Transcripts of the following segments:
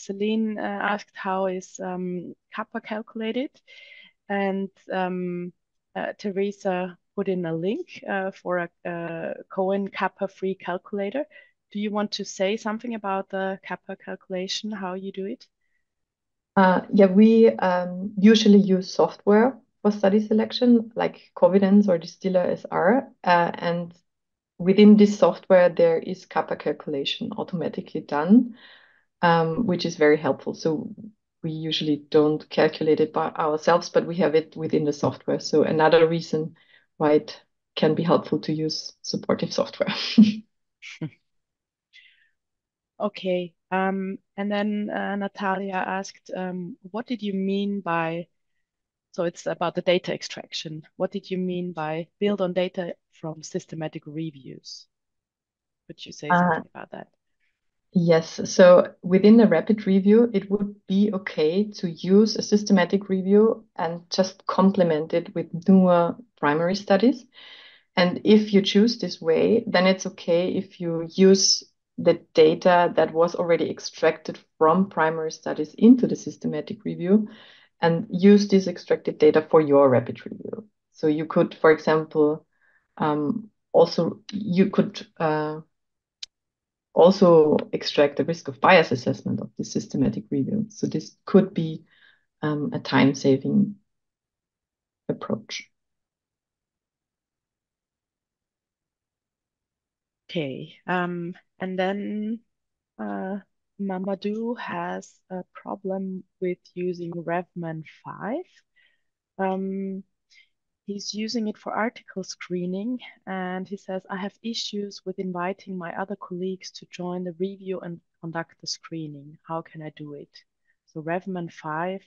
Celine asked how is kappa calculated, and Teresa put in a link for a Cohen kappa free calculator. Do you want to say something about the kappa calculation, how you do it? Yeah, we usually use software for study selection, like Covidence or Distiller SR. And within this software, there is kappa calculation automatically done, which is very helpful. So we usually don't calculate it by ourselves, but we have it within the software. So another reason why it can be helpful to use supportive software. Okay. And then Natalia asked, what did you mean by, so it's about the data extraction. What did you mean by build on data from systematic reviews? Would you say Uh, something about that? Yes, so within a rapid review, it would be okay to use a systematic review and just complement it with newer primary studies. And if you choose this way, then it's okay if you use the data that was already extracted from primary studies into the systematic review and use this extracted data for your rapid review. So you could, for example, also you could also extract the risk of bias assessment of the systematic review. So this could be a time-saving approach. Okay. And then Mamadou has a problem with using Revman 5. Um, He's using it for article screening, and he says, I have issues with inviting my other colleagues to join the review and conduct the screening. How can I do it? So Revman 5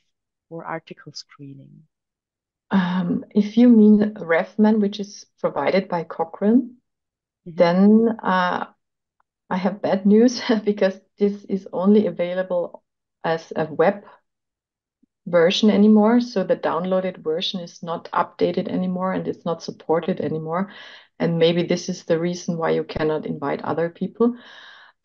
for article screening. If you mean RefMan, which is provided by Cochrane, Mhm. then I have bad news because this is only available as a web version anymore. So the downloaded version is not updated anymore and it's not supported anymore. And maybe this is the reason why you cannot invite other people.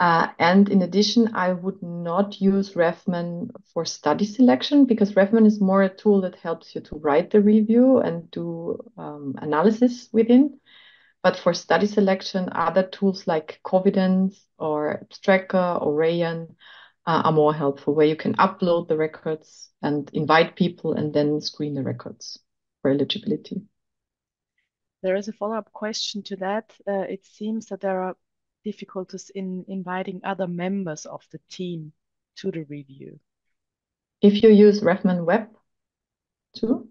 And in addition, I would not use Refman for study selection because Refman is more a tool that helps you to write the review and do analysis within. But for study selection, other tools like Covidence or Abstracker or Rayan are more helpful, where you can upload the records and invite people and then screen the records for eligibility. There is a follow-up question to that. It seems that there are difficulties in inviting other members of the team to the review. If you use Refman Web too,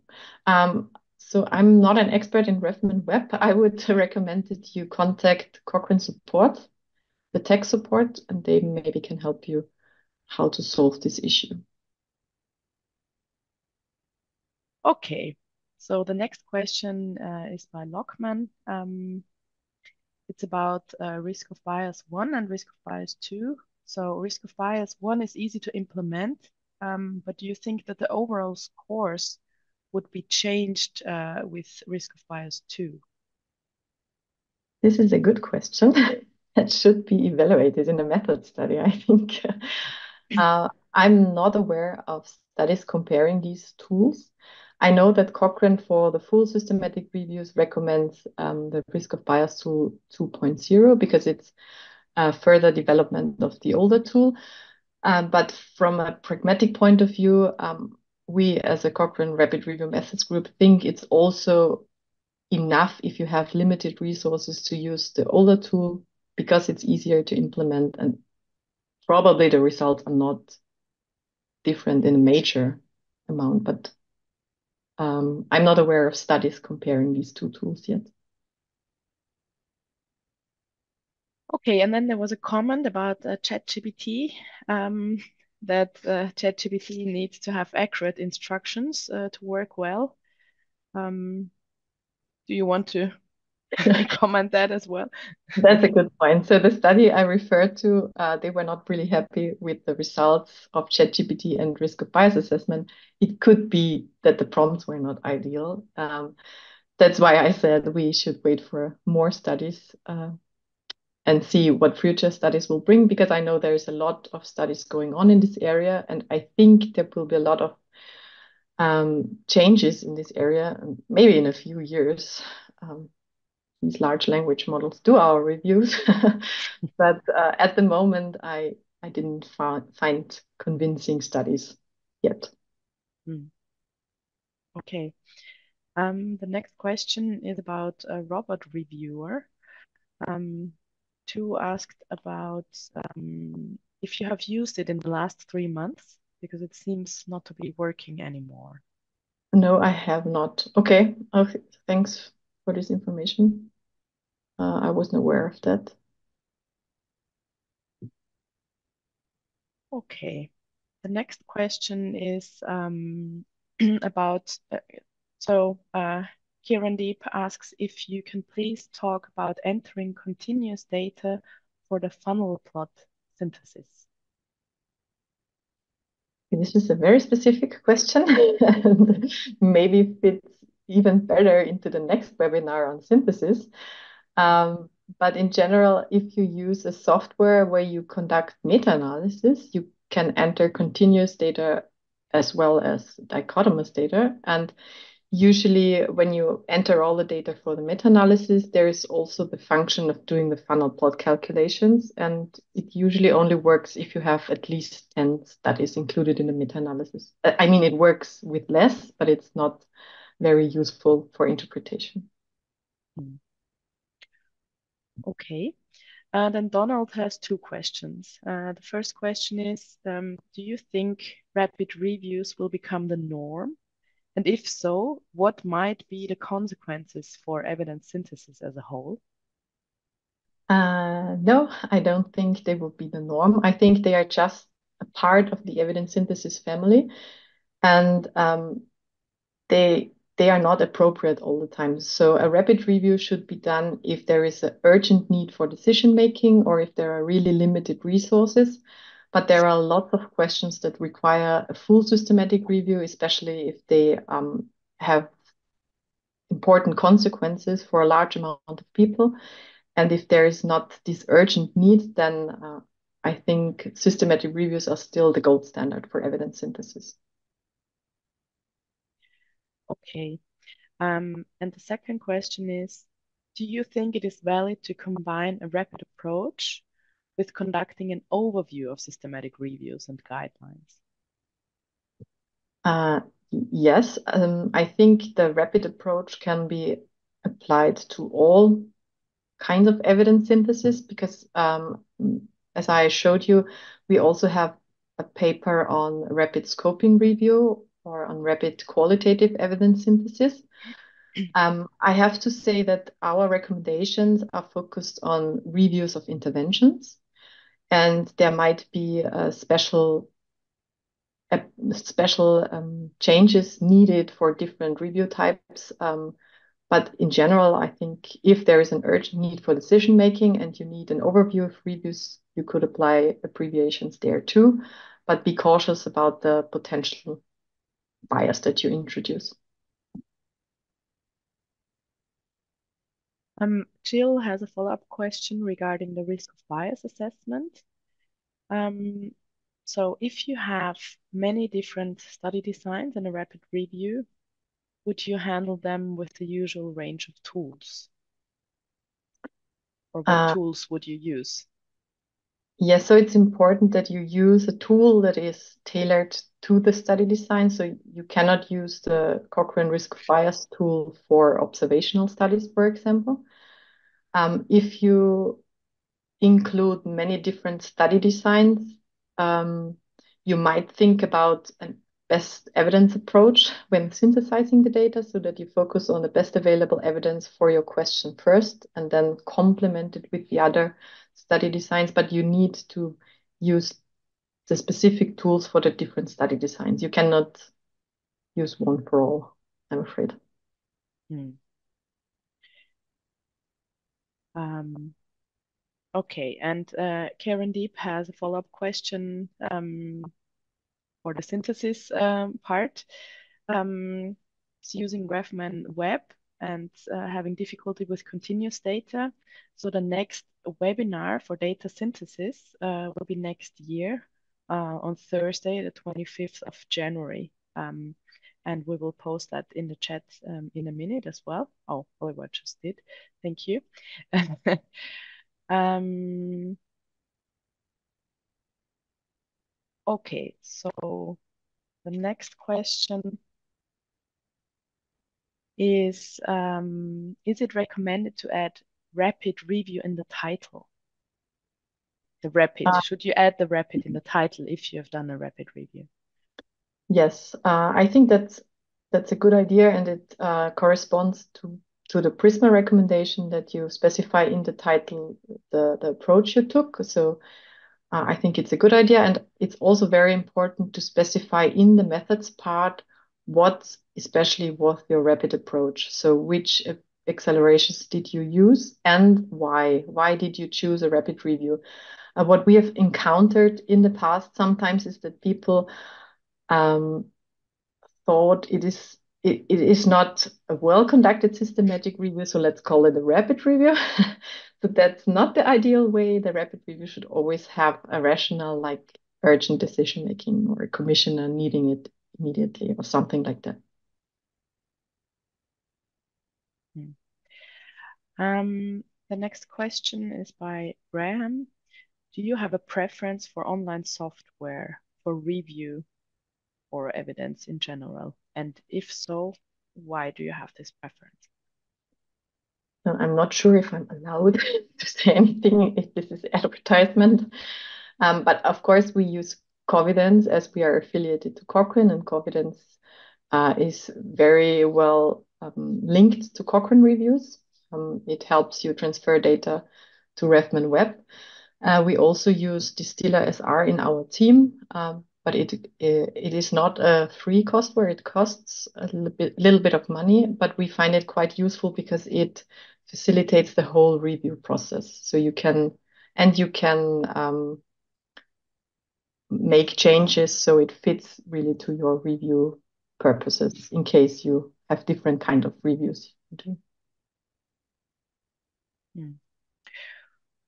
so I'm not an expert in Refman Web. I would recommend that you contact Cochrane support, the tech support, and they maybe can help you how to solve this issue. Okay, so the next question is by Lockman. It's about risk of bias 1 and risk of bias 2. So risk of bias 1 is easy to implement, but do you think that the overall scores would be changed with risk of bias 2? This is a good question that should be evaluated in a method study, I think. I'm not aware of studies comparing these tools. I know that Cochrane for the full systematic reviews recommends the risk of bias tool 2.0 because it's a further development of the older tool. But from a pragmatic point of view, we as a Cochrane Rapid Review Methods group think it's also enough if you have limited resources to use the older tool because it's easier to implement and probably the results are not different in a major amount, but I'm not aware of studies comparing these two tools yet. Okay, and then there was a comment about ChatGPT that ChatGPT needs to have accurate instructions to work well. Um, do you want to comment that as well? That's a good point. So the study I referred to, they were not really happy with the results of ChatGPT and risk of bias assessment. It could be that the prompts were not ideal. That's why I said we should wait for more studies and see what future studies will bring, because I know there's a lot of studies going on in this area, and I think there will be a lot of changes in this area, maybe in a few years. These large language models do our reviews, but at the moment, I didn't find convincing studies yet. Hmm. Okay. The next question is about a robot reviewer. Um, Two asked about if you have used it in the last 3 months, because it seems not to be working anymore. No, I have not. Okay. Okay. Thanks for this information. I wasn't aware of that. Okay. The next question is about, Kieran Deep asks if you can please talk about entering continuous data for the funnel plot synthesis. This is a very specific question and maybe fits even better into the next webinar on synthesis. But in general, if you use a software where you conduct meta-analysis, you can enter continuous data as well as dichotomous data. And usually when you enter all the data for the meta-analysis, there is also the function of doing the funnel plot calculations. And it usually only works if you have at least 10 studies included in the meta-analysis. I mean, it works with less, but it's not very useful for interpretation. Hmm. Okay. Then Donald has two questions. The first question is, do you think rapid reviews will become the norm? And if so, what might be the consequences for evidence synthesis as a whole? No, I don't think they will be the norm. I think they are just a part of the evidence synthesis family, and they are not appropriate all the time. So a rapid review should be done if there is an urgent need for decision making or if there are really limited resources. But there are lots of questions that require a full systematic review, especially if they have important consequences for a large amount of people. And if there is not this urgent need, then I think systematic reviews are still the gold standard for evidence synthesis. Okay. And the second question is, do you think it is valid to combine a rapid approach with conducting an overview of systematic reviews and guidelines? Uh, yes, I think the rapid approach can be applied to all kinds of evidence synthesis because, as I showed you, we also have a paper on rapid scoping review or on rapid qualitative evidence synthesis. I have to say that our recommendations are focused on reviews of interventions, and there might be uh, special changes needed for different review types. But in general, I think if there is an urgent need for decision making and you need an overview of reviews, you could apply abbreviations there too. But be cautious about the potential bias that you introduce. Jill has a follow-up question regarding the risk of bias assessment. Um, so if you have many different study designs in a rapid review, would you handle them with the usual range of tools? Or what Uh, tools would you use? Yes, so it's important that you use a tool that is tailored to the study design. So you cannot use the Cochrane risk of bias tool for observational studies, for example. If you include many different study designs, um, you might think about a best evidence approach when synthesizing the data so that you focus on the best available evidence for your question first and then complement it with the other study designs. But you need to use the specific tools for the different study designs. You cannot use one for all, I'm afraid. Hmm. Um, okay, and Karen Deep has a follow-up question for the synthesis part. It's using Graph Web and having difficulty with continuous data. So the next webinar for data synthesis will be next year on Thursday, the 25th of January. And we will post that in the chat in a minute as well. Oh, Oliver just did. Thank you. Okay, so the next question is it recommended to add rapid review in the title? The rapid, should you add the rapid in the title if you have done a rapid review? Yes, I think that's a good idea, and it corresponds to the Prisma recommendation that you specify in the title the approach you took. So I think it's a good idea, and it's also very important to specify in the methods part what especially was your rapid approach. So which accelerations did you use and why? Why did you choose a rapid review? What we have encountered in the past sometimes is that people um, thought it is not a well-conducted systematic review, so let's call it a rapid review. But that's not the ideal way. The rapid review should always have a rationale, like urgent decision making or a commissioner needing it immediately or something like that. The next question is by Graham. Do you have a preference for online software for review or evidence in general? And if so, why do you have this preference? I'm not sure if I'm allowed to say anything if this is advertisement. But of course, we use Covidence as we are affiliated to Cochrane, and Covidence is very well linked to Cochrane reviews. It helps you transfer data to Refman Web. We also use Distiller SR in our team, but it is not a free cost where it costs a little bit of money, but we find it quite useful because it facilitates the whole review process. So you can make changes so it fits really to your review purposes in case you have different kind of reviews you do.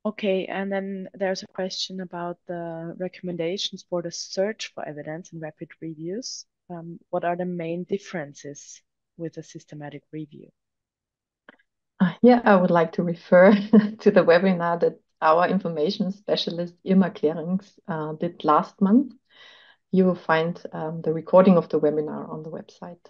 Okay, and then there's a question about the recommendations for the search for evidence in rapid reviews. What are the main differences with a systematic review? Yeah, I would like to refer to the webinar that our information specialist Irma Klerings did last month. You will find the recording of the webinar on the website.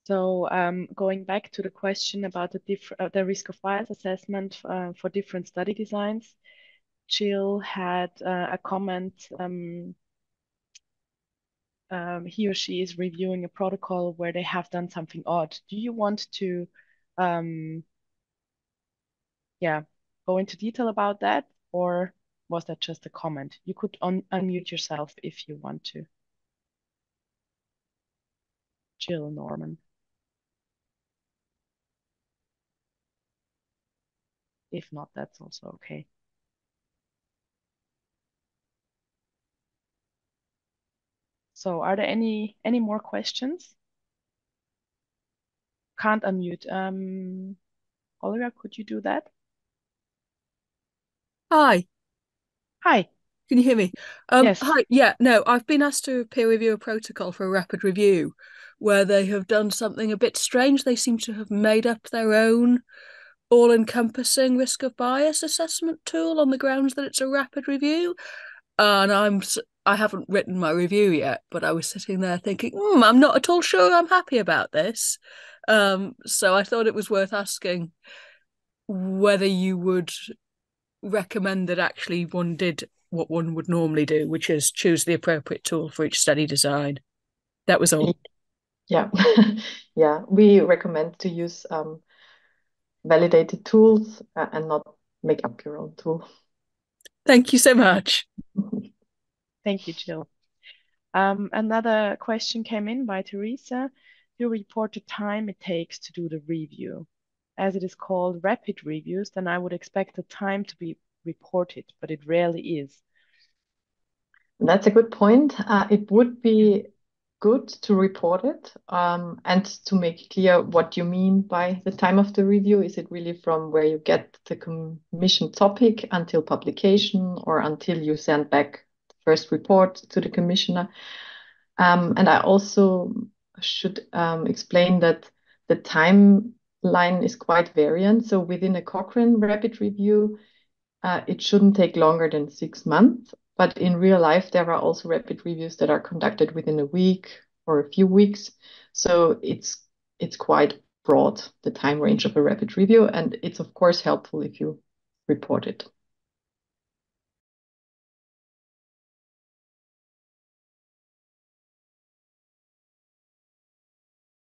So going back to the question about the risk of bias assessment for different study designs, Jill had a comment. He or she is reviewing a protocol where they have done something odd. Do you want to, yeah, go into detail about that, or was that just a comment? You could unmute yourself if you want to. Jill Norman. If not, that's also okay. So are there any more questions? Can't unmute. Olga, could you do that? Hi. Hi. Can you hear me? Yes. Hi. Yeah, no, I've been asked to peer review a protocol for a rapid review where they have done something a bit strange. They seem to have made up their own all-encompassing risk of bias assessment tool on the grounds that it's a rapid review. And I haven't written my review yet, but I was sitting there thinking, I'm not at all sure I'm happy about this. So I thought it was worth asking whether you would recommend that actually one did what one would normally do, which is choose the appropriate tool for each study design. That was all. Yeah, yeah. We recommend to use validated tools and not make up your own tool. Thank you so much. Thank you, Jill. Another question came in by Teresa. You report the time it takes to do the review. As it is called rapid reviews, then I would expect the time to be reported, but it rarely is. That's a good point. It would be good to report it and to make clear what you mean by the time of the review. Is it really from where you get the commission topic until publication, or until you send back the first report to the commissioner? And I also should explain that the timeline is quite variant. So within a Cochrane Rapid Review, it shouldn't take longer than 6 months. But in real life, there are also rapid reviews that are conducted within a week or a few weeks. So it's quite broad, the time range of a rapid review. And it's, of course, helpful if you report it.